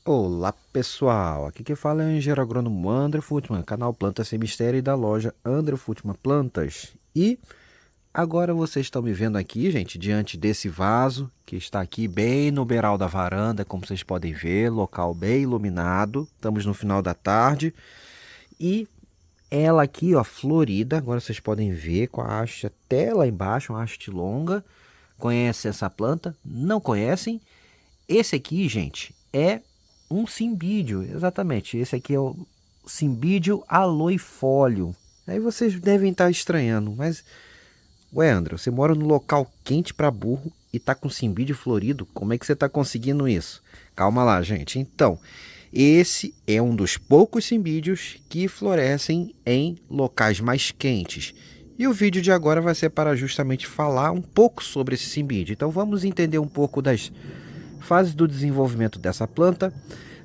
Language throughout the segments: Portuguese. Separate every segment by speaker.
Speaker 1: Olá pessoal, aqui quem fala é o engenheiro agrônomo André Futman, canal Plantas Sem Mistério e da loja André Futman Plantas. E agora vocês estão me vendo aqui, gente, diante desse vaso que está aqui bem no beiral da varanda, como vocês podem ver, local bem iluminado. Estamos no final da tarde e ela aqui, ó, florida, agora vocês podem ver com a haste até lá embaixo, uma haste longa. Conhece essa planta? Não conhecem? Esse aqui, gente, é um cimbídio, exatamente. Esse aqui é o cimbídio aloifólio. Aí vocês devem estar estranhando, mas ué, André, você mora num local quente para burro e tá com cimbídio florido? Como é que você está conseguindo isso? Calma lá, gente. Então, esse é um dos poucos cimbídios que florescem em locais mais quentes. E o vídeo de agora vai ser para justamente falar um pouco sobre esse cimbídio. Então vamos entender um pouco das fases do desenvolvimento dessa planta.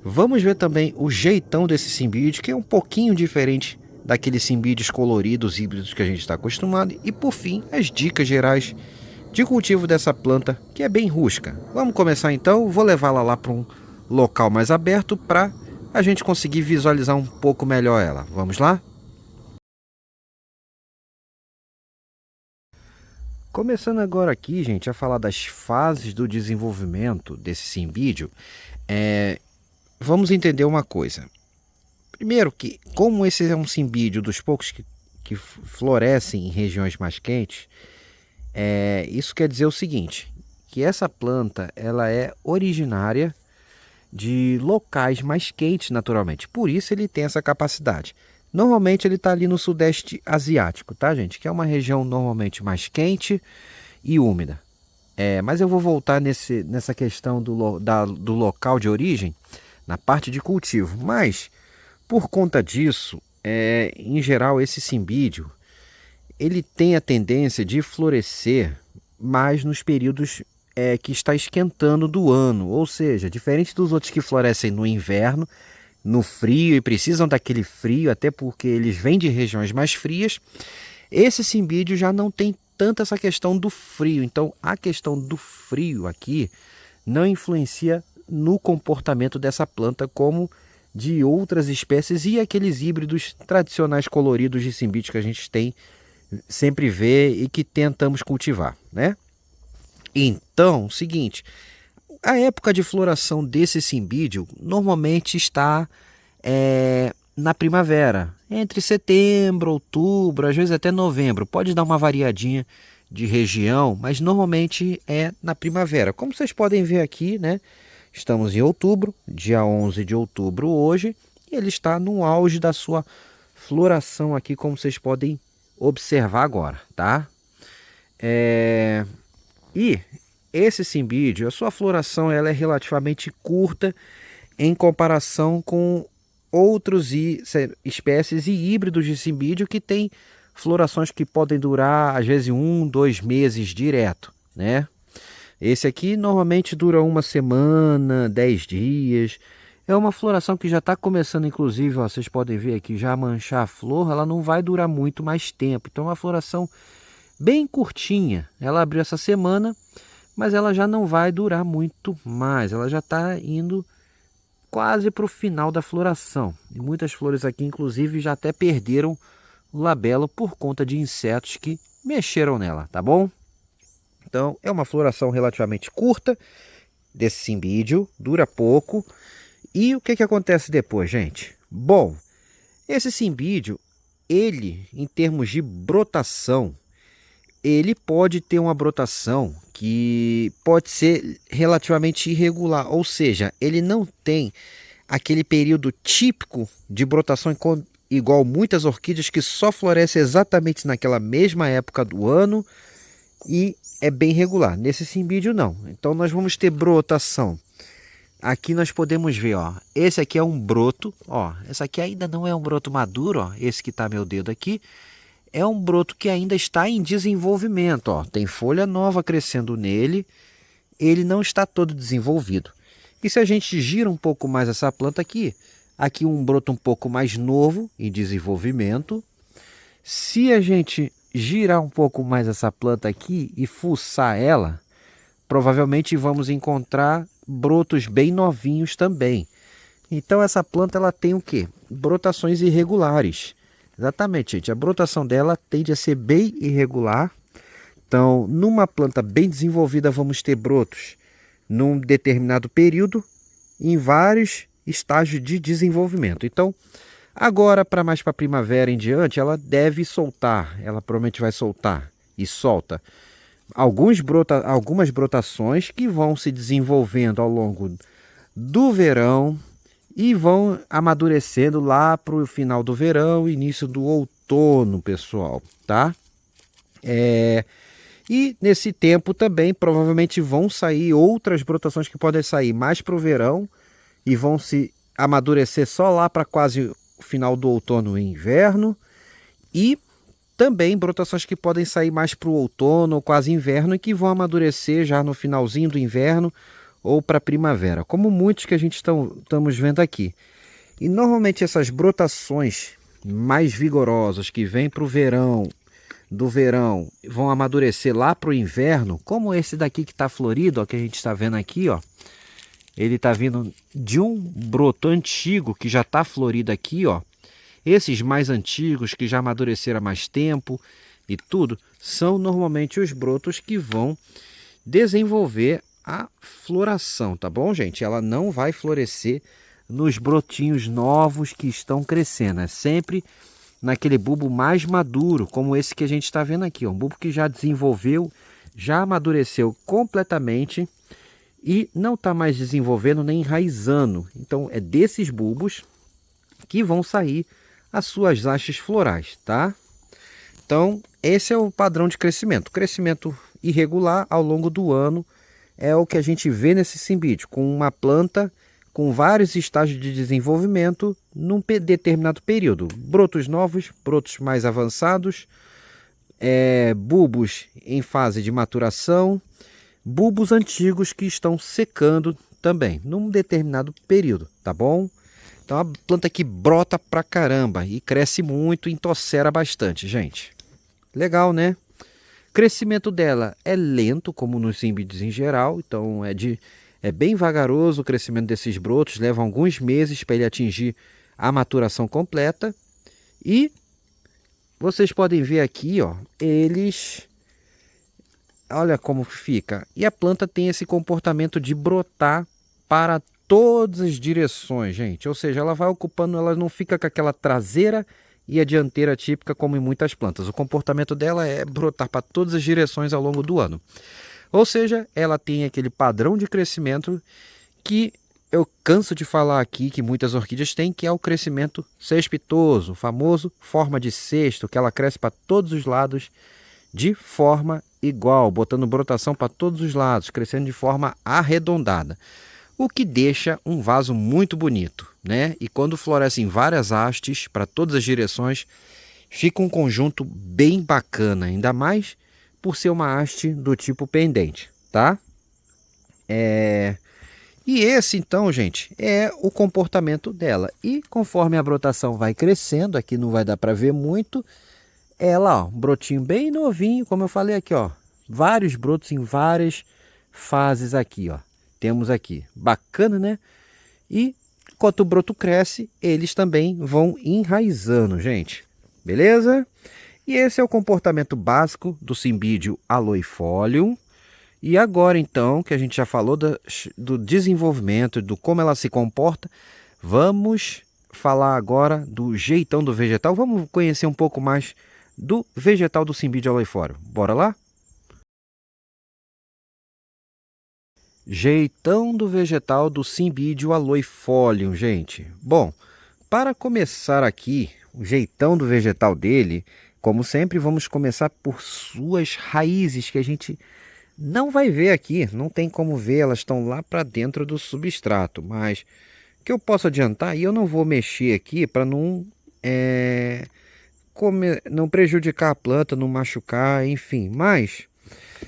Speaker 1: Vamos ver também o jeitão desse cimbídio, que é um pouquinho diferente daqueles cimbídeos coloridos híbridos que a gente está acostumado. E por fim, as dicas gerais de cultivo dessa planta, que é bem rústica. Vamos começar então, vou levá-la lá para um local mais aberto para a gente conseguir visualizar um pouco melhor ela. Vamos lá? Começando agora aqui, gente, a falar das fases do desenvolvimento desse cimbídio, vamos entender uma coisa. Primeiro que, como esse é um cimbídio dos poucos que florescem em regiões mais quentes, isso quer dizer o seguinte, que essa planta ela é originária de locais mais quentes naturalmente, por isso ele tem essa capacidade. Normalmente ele está ali no sudeste asiático, tá, gente? Que é uma região normalmente mais quente e úmida. Mas eu vou voltar nessa questão do local de origem, na parte de cultivo. Mas, por conta disso, em geral, esse cimbídio, ele tem a tendência de florescer mais nos períodos que está esquentando do ano. Ou seja, diferente dos outros que florescem no inverno, no frio e precisam daquele frio, até porque eles vêm de regiões mais frias, esse cimbídio já não tem tanto essa questão do frio. Então, a questão do frio aqui não influencia no comportamento dessa planta como de outras espécies e aqueles híbridos tradicionais coloridos de cimbídio que a gente tem, sempre vê e que tentamos cultivar, né? Então, seguinte, a época de floração desse cimbídio normalmente está na primavera, entre setembro, outubro, às vezes até novembro. Pode dar uma variadinha de região, mas normalmente é na primavera. Como vocês podem ver aqui, né? Estamos em outubro, dia 11 de outubro hoje, e ele está no auge da sua floração aqui, como vocês podem observar agora, tá? E esse cimbídio, a sua floração ela é relativamente curta em comparação com outros espécies e híbridos de cimbídio que têm florações que podem durar às vezes 1, 2 meses direto, né? Esse aqui normalmente dura uma semana, 10 dias. É uma floração que já está começando, inclusive, ó, vocês podem ver aqui, já a manchar a flor, ela não vai durar muito mais tempo. Então é uma floração bem curtinha. Ela abriu essa semana, mas ela já não vai durar muito mais. Ela já está indo quase para o final da floração. E muitas flores aqui, inclusive, já até perderam o labelo por conta de insetos que mexeram nela, tá bom? Então, é uma floração relativamente curta desse cimbídio, dura pouco. E o que acontece depois, gente? Bom, esse cimbídio, ele, em termos de brotação, ele pode ter uma brotação que pode ser relativamente irregular, ou seja, ele não tem aquele período típico de brotação igual muitas orquídeas que só florescem exatamente naquela mesma época do ano e é bem regular. Nesse cimbídio não. Então nós vamos ter brotação. Aqui nós podemos ver, ó, esse aqui é um broto, ó, esse aqui ainda não é um broto maduro, ó, esse que está meu dedo aqui, é um broto que ainda está em desenvolvimento, ó, tem folha nova crescendo nele, ele não está todo desenvolvido. E se a gente gira um pouco mais essa planta aqui um broto um pouco mais novo em desenvolvimento. Se a gente girar um pouco mais essa planta aqui e fuçar ela, provavelmente vamos encontrar brotos bem novinhos também. Então essa planta ela tem o quê? Brotações irregulares. Exatamente, gente. A brotação dela tende a ser bem irregular. Então, numa planta bem desenvolvida, vamos ter brotos num determinado período, em vários estágios de desenvolvimento. Então, agora, para mais para a primavera em diante, ela deve soltar, ela provavelmente vai soltar e solta algumas brotações que vão se desenvolvendo ao longo do verão e vão amadurecendo lá para o final do verão, início do outono, pessoal, tá? E nesse tempo também provavelmente vão sair outras brotações que podem sair mais para o verão e vão se amadurecer só lá para quase o final do outono e inverno. E também brotações que podem sair mais para o outono ou quase inverno e que vão amadurecer já no finalzinho do inverno ou para a primavera, como muitos que a gente estamos vendo aqui. E normalmente essas brotações mais vigorosas que vêm para o verão, do verão, vão amadurecer lá para o inverno, como esse daqui que está florido, ó, que a gente está vendo aqui, ó. Ele está vindo de um broto antigo que já está florido aqui, ó. Esses mais antigos que já amadureceram há mais tempo e tudo, são normalmente os brotos que vão desenvolver a floração, tá bom, gente? Ela não vai florescer nos brotinhos novos que estão crescendo, é sempre naquele bulbo mais maduro, como esse que a gente está vendo aqui, ó, um bulbo que já desenvolveu, já amadureceu completamente e não está mais desenvolvendo nem enraizando. Então é desses bulbos que vão sair as suas hastes florais, tá? Então esse é o padrão de crescimento. Crescimento irregular ao longo do ano é o que a gente vê nesse cimbídio, com uma planta com vários estágios de desenvolvimento num determinado período. Brotos novos, brotos mais avançados, bulbos em fase de maturação, bulbos antigos que estão secando também, num determinado período, tá bom? Então a planta que brota pra caramba e cresce muito, entossera bastante, gente. Legal, né? O crescimento dela é lento, como nos cimbídeos em geral, então é bem vagaroso o crescimento desses brotos, leva alguns meses para ele atingir a maturação completa. E vocês podem ver aqui, ó, olha como fica. E a planta tem esse comportamento de brotar para todas as direções, gente. Ou seja, ela vai ocupando, ela não fica com aquela traseira e a dianteira típica como em muitas plantas. O comportamento dela é brotar para todas as direções ao longo do ano. Ou seja, ela tem aquele padrão de crescimento que eu canso de falar aqui, que muitas orquídeas têm, que é o crescimento cespitoso, o famoso forma de cesto, que ela cresce para todos os lados de forma igual, botando brotação para todos os lados, crescendo de forma arredondada. O que deixa um vaso muito bonito, né? E quando florescem várias hastes para todas as direções, fica um conjunto bem bacana, ainda mais por ser uma haste do tipo pendente, tá? E esse então, gente, é o comportamento dela. E conforme a brotação vai crescendo, aqui não vai dar para ver muito, ela, ó, um brotinho bem novinho, como eu falei aqui, ó, vários brotos em várias fases aqui, ó. Temos aqui, bacana, né? E enquanto o broto cresce, eles também vão enraizando, gente. Beleza? E esse é o comportamento básico do cimbídeo aloifolium. E agora então, que a gente já falou do desenvolvimento, do como ela se comporta, vamos falar agora do jeitão do vegetal. Vamos conhecer um pouco mais do vegetal do cimbídeo aloifolium. Bora lá? Jeitão do vegetal do cimbídeo aloifolium, gente. Bom, para começar aqui, o jeitão do vegetal dele, como sempre, vamos começar por suas raízes, que a gente não vai ver aqui, não tem como ver, elas estão lá para dentro do substrato. Mas o que eu posso adiantar, e eu não vou mexer aqui para não prejudicar a planta, não machucar, enfim. Mas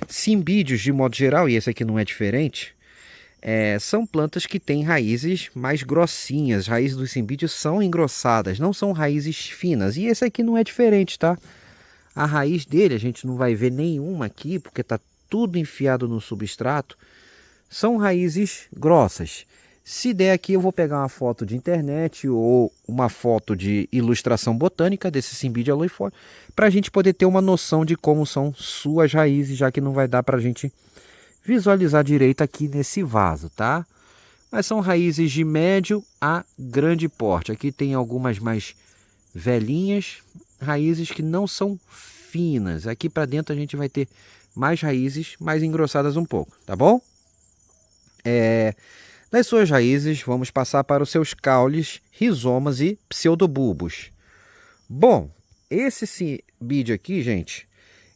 Speaker 1: cimbídeos, de modo geral, e esse aqui não é diferente, são plantas que têm raízes mais grossinhas. As raízes dos cimbídeos são engrossadas, não são raízes finas. E esse aqui não é diferente, tá? A raiz dele, a gente não vai ver nenhuma aqui, porque está tudo enfiado no substrato. São raízes grossas. Se der aqui, eu vou pegar uma foto de internet ou uma foto de ilustração botânica desse Cymbidia aloifolium, para a gente poder ter uma noção de como são suas raízes, já que não vai dar para a gente visualizar direito aqui nesse vaso, tá? Mas são raízes de médio a grande porte. Aqui tem algumas mais velhinhas, raízes que não são finas. Aqui para dentro a gente vai ter mais raízes mais engrossadas um pouco, tá bom? Das suas raízes, vamos passar para os seus caules, rizomas e pseudobulbos. Bom, esse Cymbidia aqui, gente,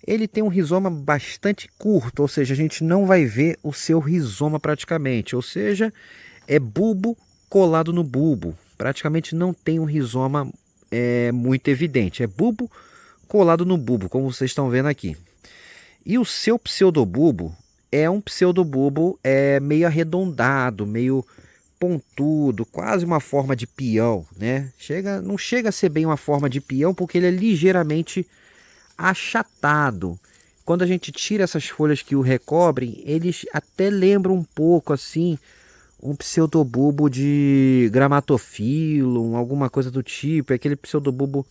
Speaker 1: ele tem um rizoma bastante curto, ou seja, a gente não vai ver o seu rizoma praticamente, ou seja, é bulbo colado no bulbo. Praticamente não tem um rizoma muito evidente, é bulbo colado no bulbo, como vocês estão vendo aqui. E o seu pseudobulbo é um pseudobulbo meio arredondado, meio pontudo, quase uma forma de peão, né? Não chega a ser bem uma forma de peão, porque ele é ligeiramente achatado. Quando a gente tira essas folhas que o recobrem, eles até lembram um pouco assim um pseudobulbo de Grammatophyllum, alguma coisa do tipo. É aquele pseudobulbo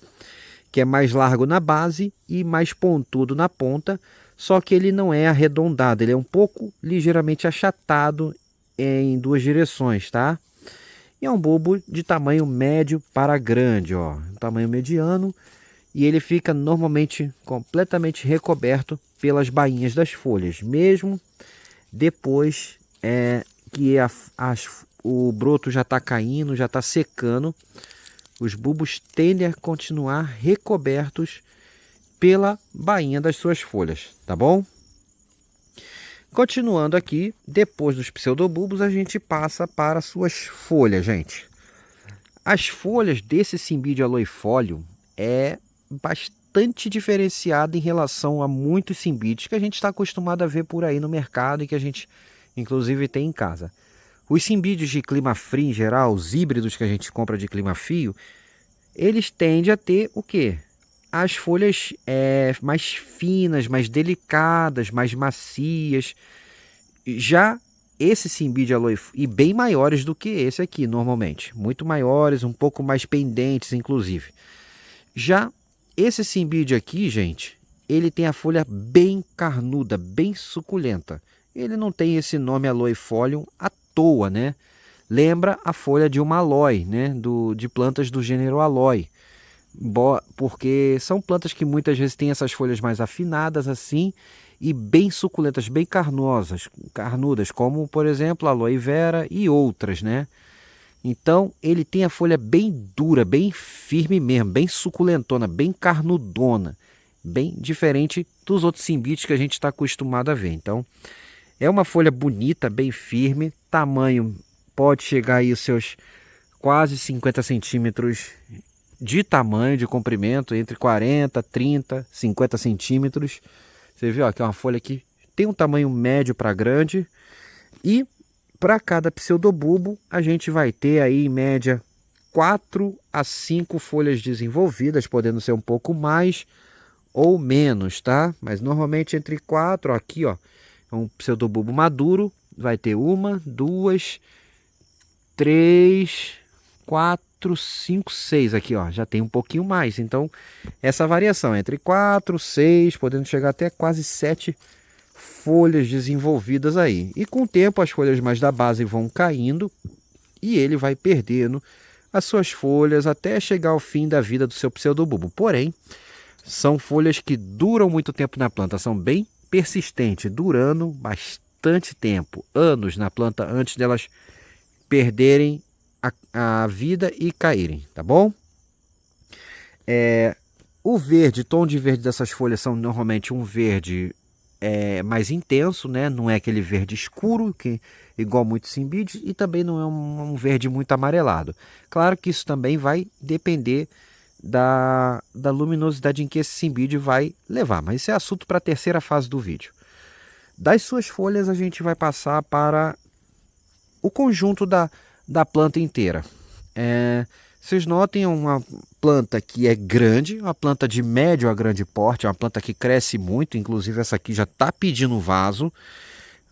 Speaker 1: que é mais largo na base e mais pontudo na ponta, só que ele não é arredondado, ele é um pouco ligeiramente achatado em duas direções, tá? E é um bulbo de tamanho médio para grande, ó, um tamanho mediano, e ele fica normalmente completamente recoberto pelas bainhas das folhas, mesmo depois que o broto já está caindo, já está secando, os bulbos tendem a continuar recobertos pela bainha das suas folhas, tá bom? Continuando aqui, depois dos pseudobulbos, a gente passa para suas folhas, gente. As folhas desse Cymbidia aloifolium é bastante diferenciada em relação a muitos cymbidios que a gente está acostumado a ver por aí no mercado e que a gente, inclusive, tem em casa. Os cymbidios de clima frio em geral, os híbridos que a gente compra de clima frio, eles tendem a ter o quê? As folhas mais finas, mais delicadas, mais macias. Já esse Cymbidia aloifolium, e bem maiores do que esse aqui normalmente, muito maiores, um pouco mais pendentes inclusive. Já esse Cymbidia aqui, gente, ele tem a folha bem carnuda, bem suculenta. Ele não tem esse nome aloifolium à toa, né? Lembra a folha de uma aloe, né? De plantas do gênero aloe. Porque são plantas que muitas vezes têm essas folhas mais afinadas assim e bem suculentas, bem carnudas, como por exemplo a aloe vera e outras, né? Então ele tem a folha bem dura, bem firme mesmo, bem suculentona, bem carnudona, bem diferente dos outros cymbidios que a gente está acostumado a ver. Então é uma folha bonita, bem firme, tamanho pode chegar aí os seus quase 50 centímetros de tamanho, de comprimento, entre 40, 30, 50 centímetros. Você viu aqui, é uma folha que tem um tamanho médio para grande. E para cada pseudobulbo, a gente vai ter aí em média 4 a 5 folhas desenvolvidas, podendo ser um pouco mais ou menos, tá? Mas normalmente entre 4, aqui ó, é um pseudobulbo maduro, vai ter 1, 2, 3, 4, 5, 6 aqui, ó, já tem um pouquinho mais. Então, essa variação entre 4, 6, podendo chegar até quase 7 folhas desenvolvidas aí. E com o tempo, as folhas mais da base vão caindo e ele vai perdendo as suas folhas até chegar ao fim da vida do seu pseudobulbo. Porém, são folhas que duram muito tempo na planta, são bem persistentes, durando bastante tempo, anos na planta, antes delas perderem a vida e caírem, tá bom? O verde, tom de verde dessas folhas são normalmente um verde mais intenso, né? Não é aquele verde escuro, que igual muitos cymbidios, e também não é um verde muito amarelado. Claro que isso também vai depender da luminosidade em que esse cymbidio vai levar, mas isso é assunto para a terceira fase do vídeo. Das suas folhas a gente vai passar para o conjunto da planta inteira. Vocês notem uma planta que é grande, uma planta de médio a grande porte, uma planta que cresce muito, inclusive essa aqui já está pedindo vaso.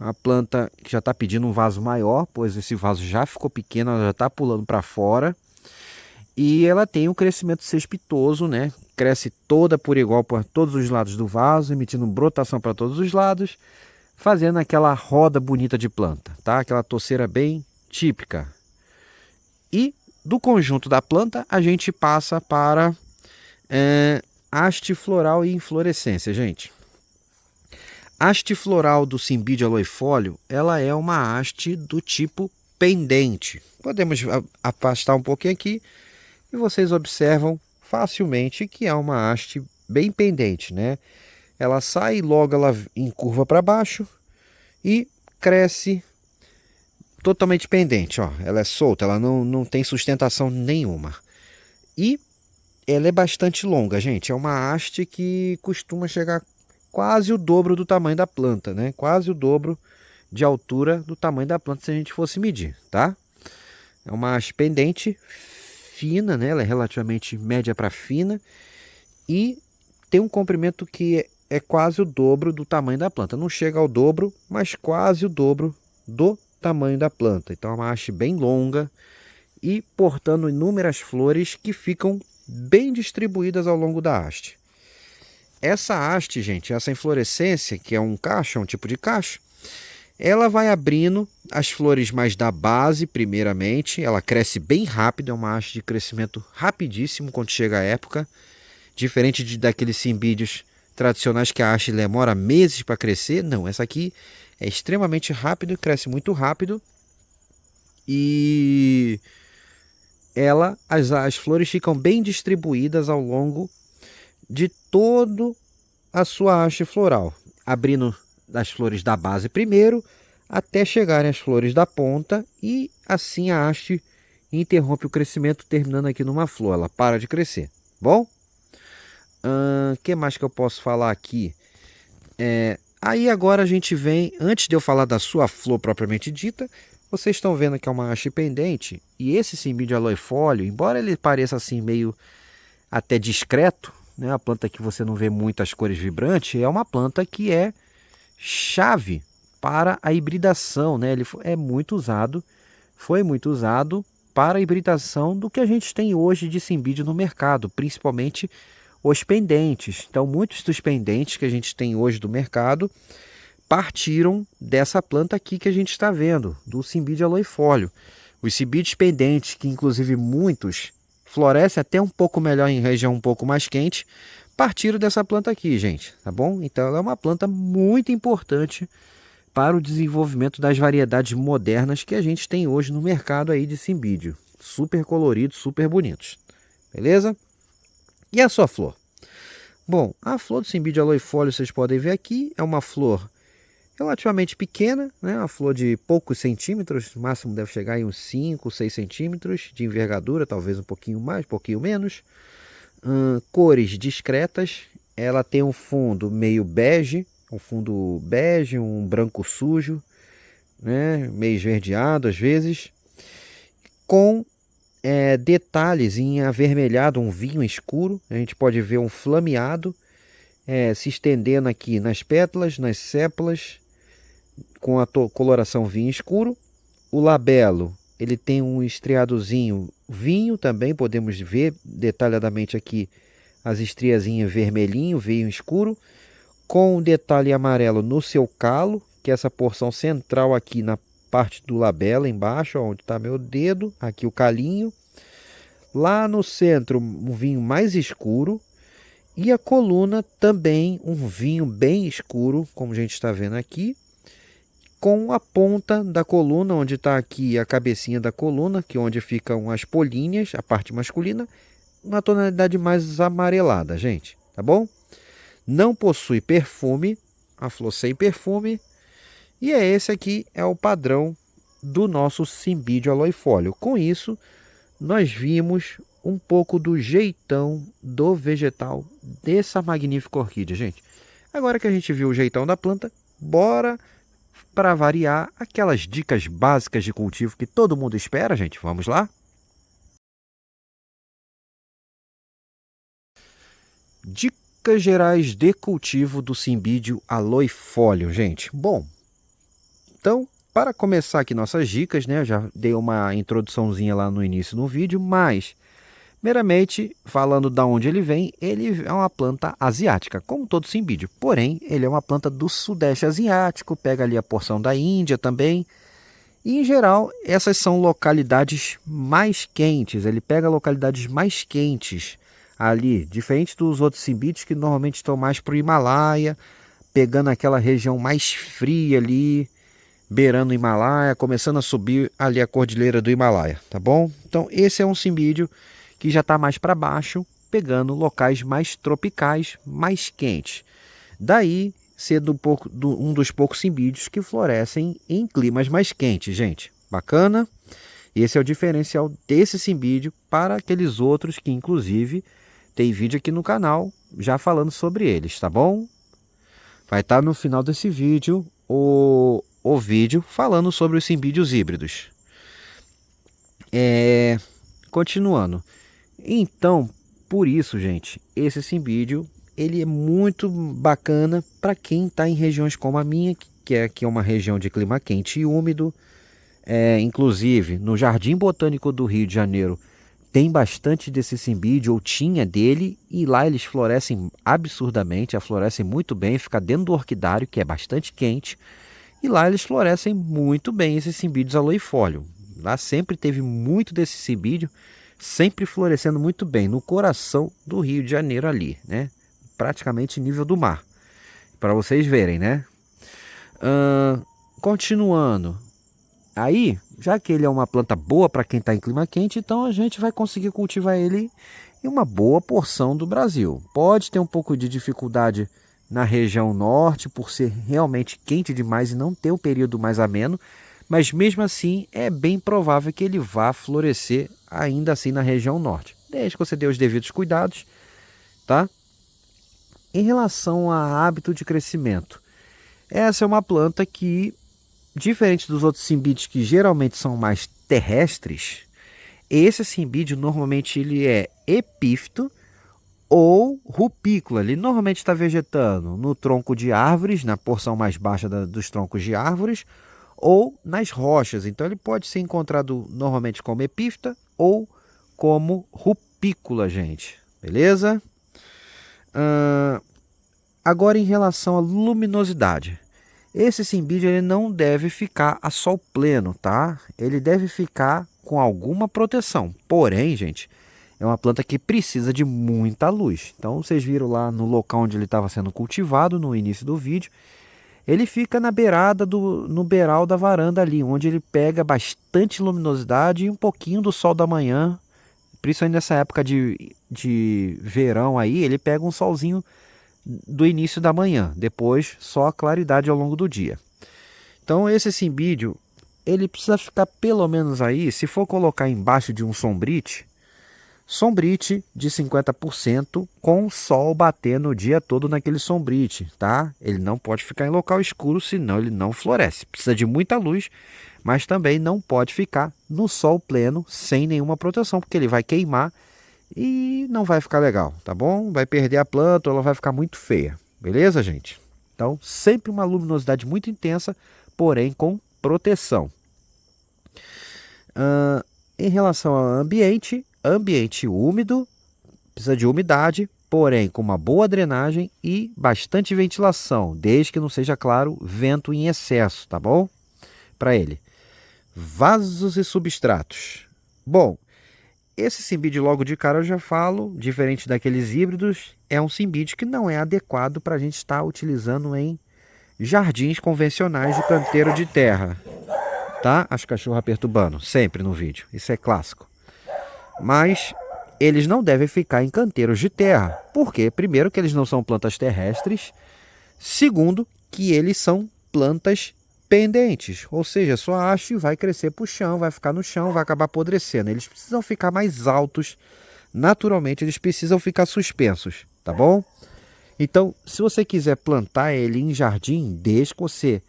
Speaker 1: A planta que já está pedindo um vaso maior, pois esse vaso já ficou pequeno, ela já está pulando para fora. E ela tem um crescimento cespitoso, né? Cresce toda por igual por todos os lados do vaso, emitindo brotação para todos os lados, fazendo aquela roda bonita de planta, tá? Aquela toceira bem típica. E do conjunto da planta, a gente passa para haste floral e inflorescência, gente. A haste floral do Cymbidium aloifólio, ela é uma haste do tipo pendente. Podemos afastar um pouquinho aqui e vocês observam facilmente que é uma haste bem pendente, né? Ela sai logo ela em curva para baixo e cresce totalmente pendente, ó. Ela é solta, ela não tem sustentação nenhuma. E ela é bastante longa, gente. É uma haste que costuma chegar quase o dobro do tamanho da planta, né? Quase o dobro de altura do tamanho da planta se a gente fosse medir, tá? É uma haste pendente fina, né? Ela é relativamente média para fina e tem um comprimento que é quase o dobro do tamanho da planta. Não chega ao dobro, mas quase o dobro do tamanho da planta. Então é uma haste bem longa e portando inúmeras flores que ficam bem distribuídas ao longo da haste. Essa haste, gente, essa inflorescência, que é um cacho, é um tipo de cacho, ela vai abrindo as flores mais da base, primeiramente. Ela cresce bem rápido, é uma haste de crescimento rapidíssimo quando chega a época. Diferente daqueles cimbídeos tradicionais que a haste demora meses para crescer. Não, essa aqui é extremamente rápido, cresce muito rápido. E as flores ficam bem distribuídas ao longo de todo a sua haste floral, abrindo das flores da base primeiro, até chegarem as flores da ponta, e assim a haste interrompe o crescimento, terminando aqui numa flor. Ela para de crescer. Bom, que mais que eu posso falar aqui? Aí agora a gente vem, antes de eu falar da sua flor propriamente dita, vocês estão vendo que é uma haste pendente, e esse Cymbidium aloifólio, embora ele pareça assim meio até discreto, né, a planta que você não vê muitas cores vibrantes, é uma planta que é chave para a hibridação, né? Ele foi muito usado para a hibridação do que a gente tem hoje de cimbídeo no mercado, principalmente os pendentes. Então, muitos dos pendentes que a gente tem hoje do mercado partiram dessa planta aqui que a gente está vendo, do Cymbidium aloifólio. Os cimbídeos pendentes, que inclusive muitos florescem até um pouco melhor em região um pouco mais quente, partiram dessa planta aqui, gente, tá bom? Então ela é uma planta muito importante para o desenvolvimento das variedades modernas que a gente tem hoje no mercado aí de cimbídeo. Super coloridos, super bonitos. Beleza? E a sua flor? Bom, a flor do Cymbidium aloifólio, vocês podem ver aqui, é uma flor relativamente pequena, né? Uma flor de poucos centímetros, o máximo deve chegar em uns 5, 6 centímetros de envergadura, talvez um pouquinho mais, um pouquinho menos. Cores discretas, ela tem um fundo meio bege, um branco sujo, né? Meio esverdeado às vezes, com detalhes em avermelhado, um vinho escuro. A gente pode ver um flameado se estendendo aqui nas pétalas, nas sépalas, com a coloração vinho escuro. O labelo, ele tem um estriadozinho vinho também, podemos ver detalhadamente aqui as estriazinhas vermelhinho, vinho escuro, com um detalhe amarelo no seu calo, que é essa porção central aqui na parte do labelo, embaixo, onde está meu dedo, aqui o calinho. Lá no centro, um vinho mais escuro, e a coluna também um vinho bem escuro, como a gente está vendo aqui, com a ponta da coluna, onde está aqui a cabecinha da coluna, que é onde ficam as polhinhas, a parte masculina, uma tonalidade mais amarelada, gente, tá bom? Não possui perfume, a flor sem perfume, e esse aqui é o padrão do nosso Cymbidium aloifólio. Com isso, nós vimos um pouco do jeitão do vegetal dessa magnífica orquídea, gente. Agora que a gente viu o jeitão da planta, bora, para variar, aquelas dicas básicas de cultivo que todo mundo espera, gente. Vamos lá? Dicas gerais de cultivo do Cymbidium aloifólio, gente. Bom, Então, para começar aqui nossas dicas, né? Eu já dei uma introduçãozinha lá no início do vídeo, mas meramente falando da onde ele é uma planta asiática, como todo cimbídio. Porém, ele é uma planta do sudeste asiático, pega ali a porção da Índia também. E, em geral, essas são localidades mais quentes. Ele pega localidades mais quentes ali, diferente dos outros cimbídeos que normalmente estão mais para o Himalaia, pegando aquela região mais fria ali, beirando o Himalaia, começando a subir ali a cordilheira do Himalaia, tá bom? Então, esse é um cimbídio que já está mais para baixo, pegando locais mais tropicais, mais quentes. Daí, sendo um dos poucos cimbídeos que florescem em climas mais quentes, gente. Bacana? Esse é o diferencial desse cimbídio para aqueles outros que, inclusive, tem vídeo aqui no canal já falando sobre eles, tá bom? Vai estar no final desse vídeo o vídeo falando sobre os cimbídeos híbridos. Continuando. Então, por isso, gente, esse cimbídio ele é muito bacana para quem está em regiões como a minha, que é uma região de clima quente e úmido. Inclusive, no Jardim Botânico do Rio de Janeiro tem bastante desse cimbídio, ou tinha dele, e lá eles florescem absurdamente, florescem muito bem, fica dentro do orquidário, que é bastante quente, e lá eles florescem muito bem, esses cimbídeos aloifólio. Lá sempre teve muito desse cimbídio, sempre florescendo muito bem, no coração do Rio de Janeiro ali, né? Praticamente nível do mar, para vocês verem, né? Continuando, aí, já que ele é uma planta boa para quem está em clima quente, então a gente vai conseguir cultivar ele em uma boa porção do Brasil. Pode ter um pouco de dificuldade na região norte, por ser realmente quente demais e não ter o período mais ameno, mas mesmo assim é bem provável que ele vá florescer ainda assim na região norte, desde que você dê os devidos cuidados, tá? Em relação a hábito de crescimento, essa é uma planta que, diferente dos outros cimbídeos que geralmente são mais terrestres, esse cimbídio normalmente ele é epífito ou rupícola. Ele normalmente está vegetando no tronco de árvores, na porção mais baixa dos troncos de árvores, ou nas rochas. Então ele pode ser encontrado normalmente como epífita ou como rupícola, gente. Beleza? Agora, em relação à luminosidade. Esse cimbídio ele não deve ficar a sol pleno, tá? Ele deve ficar com alguma proteção. Porém, gente, é uma planta que precisa de muita luz. Então, vocês viram lá no local onde ele estava sendo cultivado no início do vídeo. Ele fica na beirada no beiral da varanda ali, onde ele pega bastante luminosidade e um pouquinho do sol da manhã. Principalmente nessa época de verão aí, ele pega um solzinho do início da manhã, depois só a claridade ao longo do dia. Então esse cimbídio, ele precisa ficar pelo menos aí, se for colocar embaixo de um sombrite de 50% com o sol batendo o dia todo naquele sombrite, tá? Ele não pode ficar em local escuro, senão ele não floresce. Precisa de muita luz, mas também não pode ficar no sol pleno sem nenhuma proteção, porque ele vai queimar e não vai ficar legal, tá bom? Vai perder a planta, ela vai ficar muito feia, beleza, gente? Então, sempre uma luminosidade muito intensa, porém com proteção. Em relação ao ambiente úmido, precisa de umidade, porém com uma boa drenagem e bastante ventilação, desde que não seja, claro, vento em excesso, tá bom? Para ele. Vasos e substratos. Bom, esse cimbídio logo de cara eu já falo, diferente daqueles híbridos, é um cimbídio que não é adequado para a gente estar utilizando em jardins convencionais de canteiro de terra, tá? As cachorras perturbando, sempre no vídeo, isso é clássico. Mas eles não devem ficar em canteiros de terra, porque primeiro que eles não são plantas terrestres, segundo que eles são plantas pendentes, ou seja, sua haste vai crescer para o chão, vai ficar no chão, vai acabar apodrecendo. Eles precisam ficar mais altos, naturalmente eles precisam ficar suspensos, tá bom? Então, se você quiser plantar ele em jardim, desde que você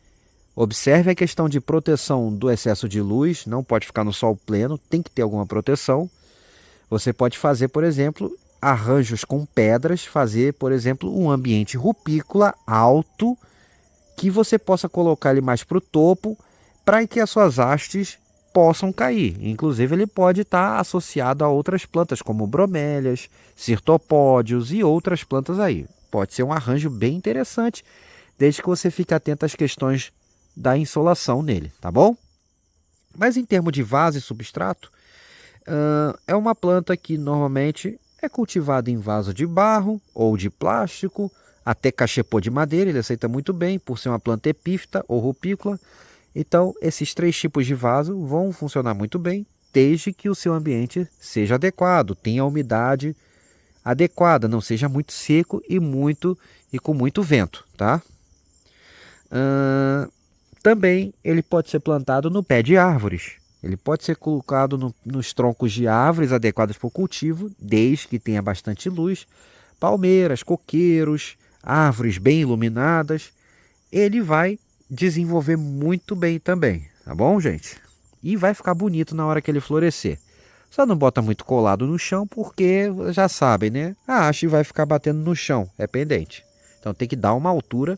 Speaker 1: observe a questão de proteção do excesso de luz, não pode ficar no sol pleno, tem que ter alguma proteção. Você pode fazer, por exemplo, arranjos com pedras, fazer, por exemplo, um ambiente rupícola alto, que você possa colocar ele mais para o topo para que as suas hastes possam cair. Inclusive, ele pode estar associado a outras plantas, como bromélias, cirtopódios e outras plantas aí. Pode ser um arranjo bem interessante, desde que você fique atento às questões da insolação nele, tá bom? Mas em termos de vaso e substrato, é uma planta que normalmente é cultivada em vaso de barro ou de plástico, até cachepô de madeira, ele aceita muito bem, por ser uma planta epífita ou rupícola. Então, esses 3 tipos de vaso vão funcionar muito bem, desde que o seu ambiente seja adequado, tenha a umidade adequada, não seja muito seco e com muito vento, tá? Também ele pode ser plantado no pé de árvores. Ele pode ser colocado nos troncos de árvores adequados para o cultivo, desde que tenha bastante luz, palmeiras, coqueiros, árvores bem iluminadas. Ele vai desenvolver muito bem também, tá bom, gente? E vai ficar bonito na hora que ele florescer. Só não bota muito colado no chão, porque já sabem, né? A haste vai ficar batendo no chão, é pendente. Então tem que dar uma altura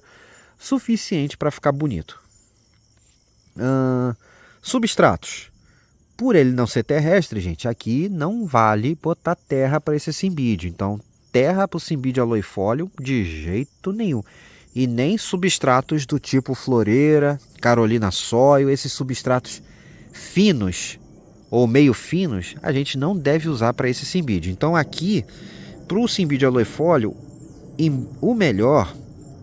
Speaker 1: suficiente para ficar bonito. Substratos. Por ele não ser terrestre, gente, aqui não vale botar terra para esse cimbídeo. Então, terra para o cimbídeo aloifólio de jeito nenhum. E nem substratos do tipo floreira, carolina soil, esses substratos finos ou meio finos, a gente não deve usar para esse cimbídeo. Então aqui, para o cimbídeo aloifólio, o melhor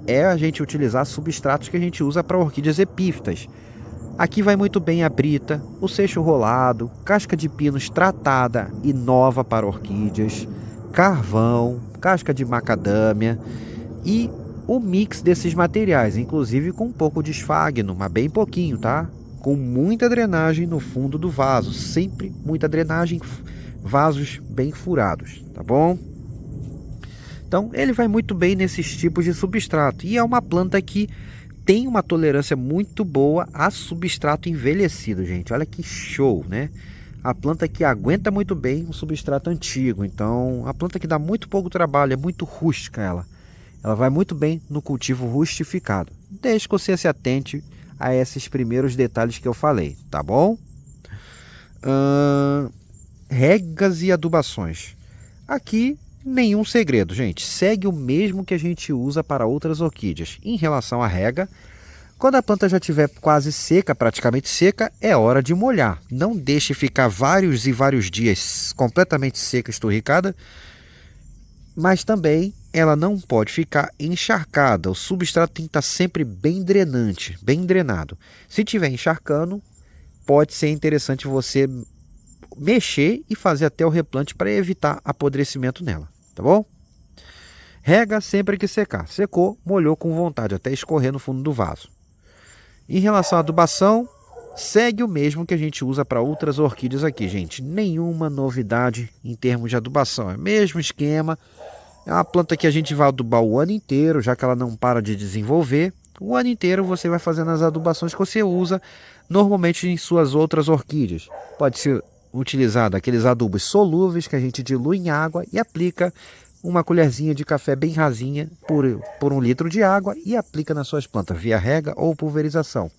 Speaker 1: é a gente utilizar substratos que a gente usa para orquídeas epífitas. Aqui vai muito bem a brita, o seixo rolado, casca de pinos tratada e nova para orquídeas, carvão, casca de macadâmia e o mix desses materiais, inclusive com um pouco de esfagno, mas bem pouquinho, tá? Com muita drenagem no fundo do vaso, sempre muita drenagem, vasos bem furados, tá bom? Então ele vai muito bem nesses tipos de substrato e é uma planta que tem uma tolerância muito boa a substrato envelhecido, gente. Olha que show, né? A planta que aguenta muito bem um substrato antigo. Então, a planta que dá muito pouco trabalho, é muito rústica ela. Ela vai muito bem no cultivo rustificado. Desde que você se atente a esses primeiros detalhes que eu falei, tá bom? Regas e adubações. Aqui, nenhum segredo, gente. Segue o mesmo que a gente usa para outras orquídeas. Em relação à rega, quando a planta já estiver quase seca, praticamente seca, é hora de molhar. Não deixe ficar vários e vários dias completamente seca, esturricada, mas também ela não pode ficar encharcada. O substrato tem que estar sempre bem drenante, bem drenado. Se estiver encharcando, pode ser interessante você mexer e fazer até o replante para evitar apodrecimento nela, tá bom? Rega sempre que secar. Secou, molhou com vontade, até escorrer no fundo do vaso. Em relação à adubação, segue o mesmo que a gente usa para outras orquídeas aqui, gente. Nenhuma novidade em termos de adubação. É o mesmo esquema. É uma planta que a gente vai adubar o ano inteiro, já que ela não para de desenvolver. O ano inteiro você vai fazendo as adubações que você usa normalmente em suas outras orquídeas. Pode ser utilizado aqueles adubos solúveis que a gente dilui em água e aplica uma colherzinha de café bem rasinha por 1 litro de água e aplica nas suas plantas via rega ou pulverização.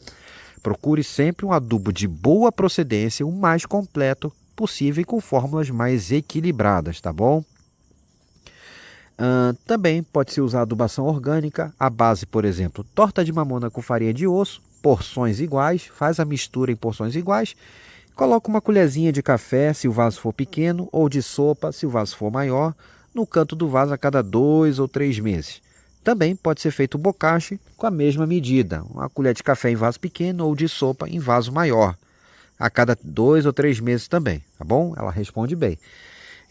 Speaker 1: Procure sempre um adubo de boa procedência, o mais completo possível e com fórmulas mais equilibradas, tá bom? Também pode-se usar adubação orgânica, a base, por exemplo, torta de mamona com farinha de osso, porções iguais, faz a mistura em porções iguais, coloca uma colherzinha de café se o vaso for pequeno ou de sopa se o vaso for maior, no canto do vaso a cada 2 ou 3 meses. Também pode ser feito bocache com a mesma medida, uma colher de café em vaso pequeno ou de sopa em vaso maior, a cada 2 ou 3 meses também, tá bom? Ela responde bem.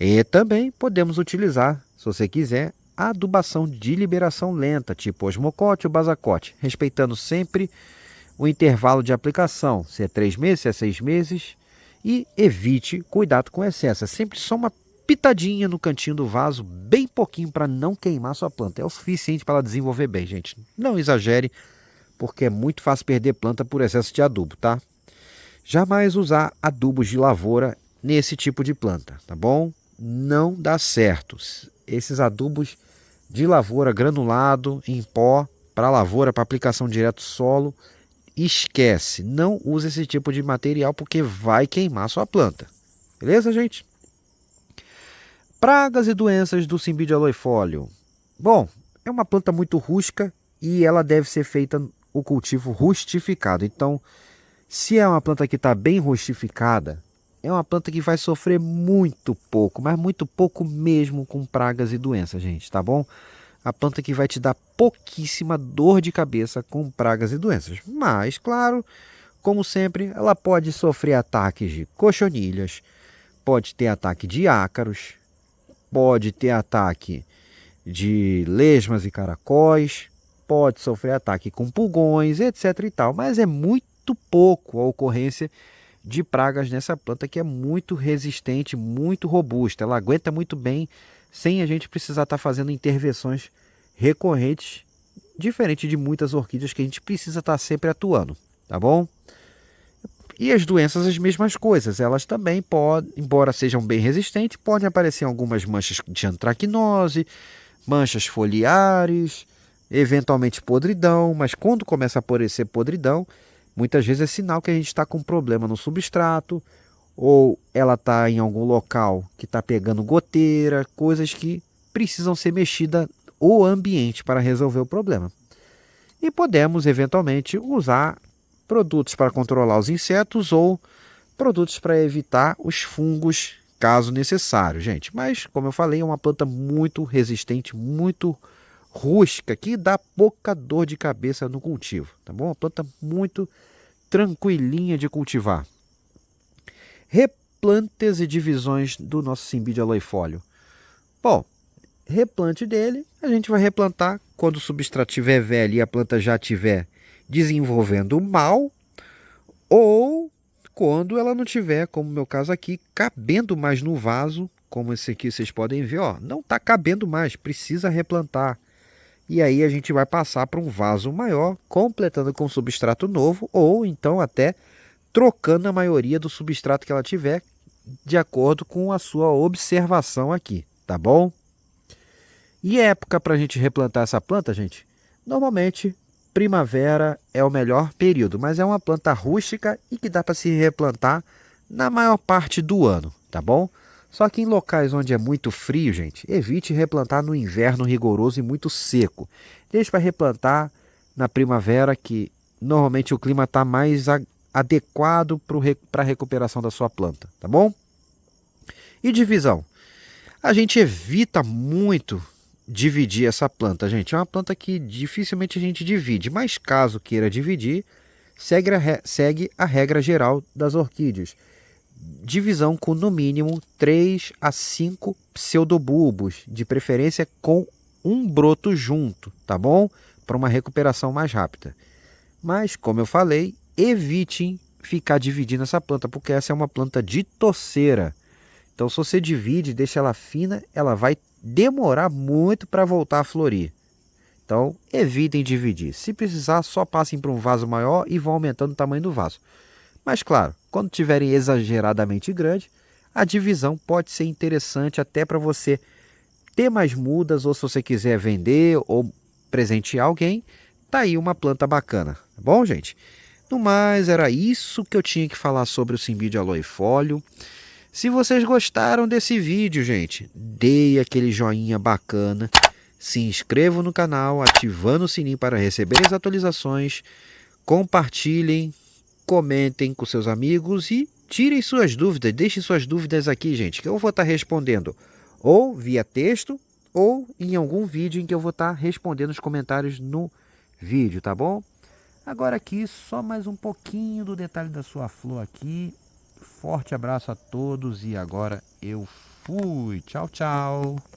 Speaker 1: E também podemos utilizar, se você quiser, a adubação de liberação lenta, tipo osmocote ou basacote, respeitando sempre o intervalo de aplicação, se é 3 meses, se é 6 meses, e evite cuidado com excesso. É sempre só uma pitadinha no cantinho do vaso, bem pouquinho para não queimar sua planta. É o suficiente para ela desenvolver bem, gente. Não exagere, porque é muito fácil perder planta por excesso de adubo, tá? Jamais usar adubos de lavoura nesse tipo de planta, tá bom? Não dá certo. Esses adubos de lavoura granulado em pó para lavoura, para aplicação direto solo, esquece, não use esse tipo de material porque vai queimar sua planta. Beleza, gente? Pragas e doenças do Cymbidium aloifolium. Bom, é uma planta muito rústica e ela deve ser feita o cultivo rustificado. Então, se é uma planta que está bem rustificada, é uma planta que vai sofrer muito pouco, mas muito pouco mesmo com pragas e doenças, gente, tá bom? A planta que vai te dar pouquíssima dor de cabeça com pragas e doenças. Mas, claro, como sempre, ela pode sofrer ataques de cochonilhas, pode ter ataque de ácaros, pode ter ataque de lesmas e caracóis, pode sofrer ataque com pulgões, etc e tal, mas é muito pouco a ocorrência de pragas nessa planta que é muito resistente, muito robusta. Ela aguenta muito bem sem a gente precisar estar fazendo intervenções recorrentes, diferente de muitas orquídeas que a gente precisa estar sempre atuando, tá bom? E as doenças, as mesmas coisas. Elas também podem, embora sejam bem resistentes, podem aparecer algumas manchas de antracnose, manchas foliares, eventualmente podridão, mas quando começa a aparecer podridão, muitas vezes é sinal que a gente está com um problema no substrato, ou ela está em algum local que está pegando goteira, coisas que precisam ser mexidas o ambiente para resolver o problema. E podemos, eventualmente, usar produtos para controlar os insetos ou produtos para evitar os fungos, caso necessário, gente. Mas, como eu falei, é uma planta muito resistente, muito rústica, que dá pouca dor de cabeça no cultivo, tá bom? Uma planta muito tranquilinha de cultivar. Replantes e divisões do nosso Cymbidium aloifolium. Bom, replante dele, a gente vai replantar quando o substrato estiver velho e a planta já estiver desenvolvendo mal, ou quando ela não tiver, como no meu caso aqui, cabendo mais no vaso, como esse aqui vocês podem ver, ó, não está cabendo mais, precisa replantar. E aí a gente vai passar para um vaso maior, completando com substrato novo, ou então até trocando a maioria do substrato que ela tiver, de acordo com a sua observação aqui, tá bom? E época para a gente replantar essa planta, gente? Normalmente, primavera é o melhor período, mas é uma planta rústica e que dá para se replantar na maior parte do ano, tá bom? Só que em locais onde é muito frio, gente, evite replantar no inverno rigoroso e muito seco. Deixe para replantar na primavera, que normalmente o clima está mais adequado para a recuperação da sua planta, tá bom? E divisão? A gente evita muito dividir essa planta, gente. É uma planta que dificilmente a gente divide, mas caso queira dividir, segue a regra geral das orquídeas. Divisão com no mínimo 3 a 5 pseudobulbos, de preferência com um broto junto, tá bom? Para uma recuperação mais rápida. Mas, como eu falei, evitem ficar dividindo essa planta, porque essa é uma planta de toceira. Então, se você divide e deixa ela fina, ela vai demorar muito para voltar a florir. Então, evitem dividir. Se precisar, só passem para um vaso maior e vão aumentando o tamanho do vaso. Mas, claro, quando tiverem exageradamente grande, a divisão pode ser interessante até para você ter mais mudas, ou se você quiser vender ou presentear alguém, tá aí uma planta bacana. Tá bom, gente? No mais, era isso que eu tinha que falar sobre o Cymbidium aloifolium. Se vocês gostaram desse vídeo, gente, dê aquele joinha bacana, se inscrevam no canal, ativando o sininho para receber as atualizações, compartilhem, comentem com seus amigos e tirem suas dúvidas, deixem suas dúvidas aqui, gente, que eu vou estar respondendo ou via texto ou em algum vídeo em que eu vou estar respondendo os comentários no vídeo, tá bom? Agora aqui, só mais um pouquinho do detalhe da sua flor aqui. Forte abraço a todos e agora eu fui. Tchau, tchau.